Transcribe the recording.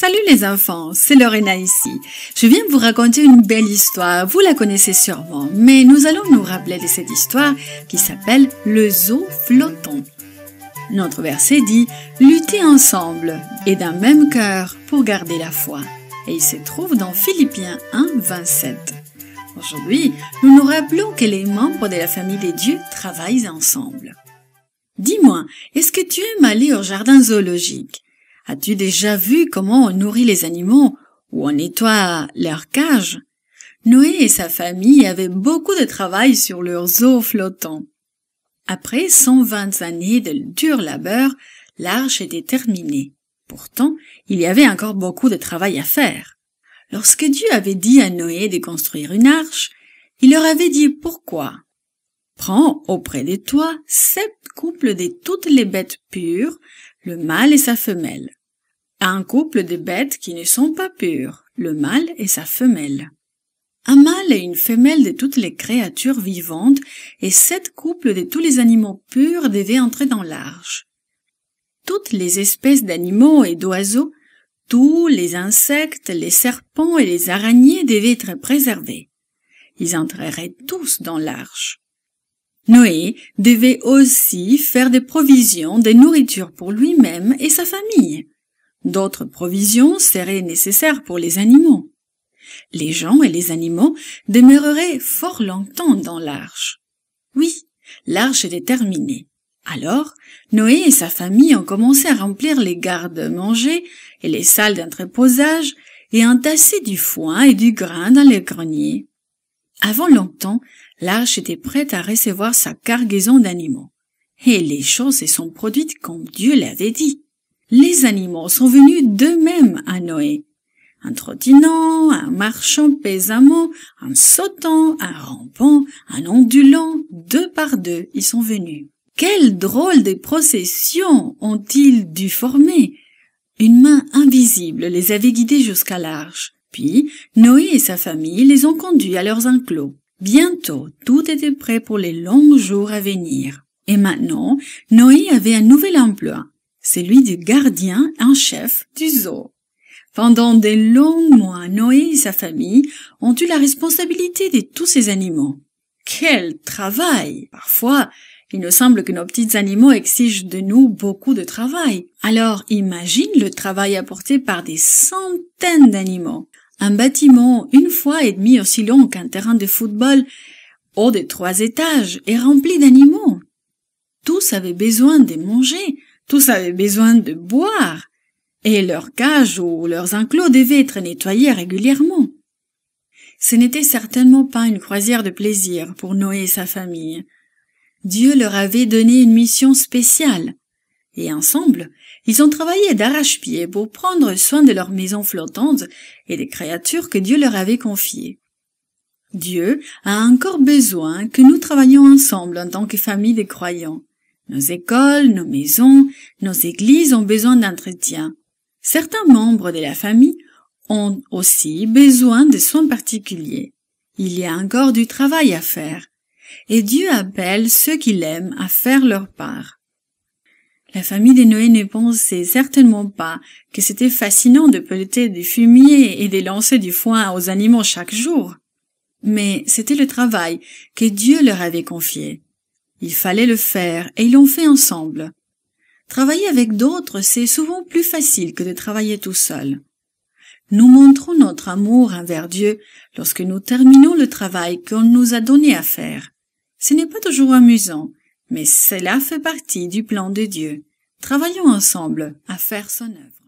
Salut les enfants, c'est Lorena ici. Je viens vous raconter une belle histoire, vous la connaissez sûrement, mais nous allons nous rappeler de cette histoire qui s'appelle le zoo flottant. Notre verset dit « Luttez ensemble et d'un même cœur pour garder la foi » et il se trouve dans Philippiens 1, 27. Aujourd'hui, nous nous rappelons que les membres de la famille des dieux travaillent ensemble. Dis-moi, est-ce que tu aimes aller au jardin zoologique? As-tu déjà vu comment on nourrit les animaux ou on nettoie leur cage? Noé et sa famille avaient beaucoup de travail sur leur zoo flottant. Après 120 années de dur labeur, l'arche était terminée. Pourtant, il y avait encore beaucoup de travail à faire. Lorsque Dieu avait dit à Noé de construire une arche, il leur avait dit pourquoi. Prends auprès de toi 7 couples de toutes les bêtes pures, le mâle et sa femelle. Un couple de bêtes qui ne sont pas pures, le mâle et sa femelle. Un mâle et une femelle de toutes les créatures vivantes et 7 couples de tous les animaux purs devaient entrer dans l'arche. Toutes les espèces d'animaux et d'oiseaux, tous les insectes, les serpents et les araignées devaient être préservés. Ils entreraient tous dans l'arche. Noé devait aussi faire des provisions de nourriture pour lui-même et sa famille. D'autres provisions seraient nécessaires pour les animaux. Les gens et les animaux demeureraient fort longtemps dans l'arche. Oui, l'arche était terminée. Alors, Noé et sa famille ont commencé à remplir les garde-manger et les salles d'entreposage et à entasser du foin et du grain dans les greniers. Avant longtemps, l'arche était prête à recevoir sa cargaison d'animaux. Et les choses se sont produites comme Dieu l'avait dit. Les animaux sont venus d'eux-mêmes à Noé. En trottinant, en marchant pesamment, en sautant, en rampant, en ondulant, 2 par 2, ils sont venus. Quelle drôle de procession ont-ils dû former! Une main invisible les avait guidés jusqu'à l'arche. Puis, Noé et sa famille les ont conduits à leurs enclos. Bientôt, tout était prêt pour les longs jours à venir. Et maintenant, Noé avait un nouvel emploi, celui de gardien en chef du zoo. Pendant de longs mois, Noé et sa famille ont eu la responsabilité de tous ces animaux. Quel travail! Parfois, il nous semble que nos petits animaux exigent de nous beaucoup de travail. Alors, imagine le travail apporté par des centaines d'animaux. Un bâtiment 1,5 fois aussi long qu'un terrain de football, haut de 3 étages et rempli d'animaux. Tous avaient besoin de manger, tous avaient besoin de boire, et leurs cages ou leurs enclos devaient être nettoyés régulièrement. Ce n'était certainement pas une croisière de plaisir pour Noé et sa famille. Dieu leur avait donné une mission spéciale, et ensemble, ils ont travaillé d'arrache-pied pour prendre soin de leur maison flottante et des créatures que Dieu leur avait confiées. Dieu a encore besoin que nous travaillions ensemble en tant que famille de croyants. Nos écoles, nos maisons, nos églises ont besoin d'entretien. Certains membres de la famille ont aussi besoin de soins particuliers. Il y a encore du travail à faire. Et Dieu appelle ceux qu'il aime à faire leur part. La famille de Noé ne pensait certainement pas que c'était fascinant de pelleter du fumier et de lancer du foin aux animaux chaque jour. Mais c'était le travail que Dieu leur avait confié. Il fallait le faire et ils l'ont fait ensemble. Travailler avec d'autres, c'est souvent plus facile que de travailler tout seul. Nous montrons notre amour envers Dieu lorsque nous terminons le travail qu'on nous a donné à faire. Ce n'est pas toujours amusant, mais cela fait partie du plan de Dieu. Travaillons ensemble à faire son œuvre.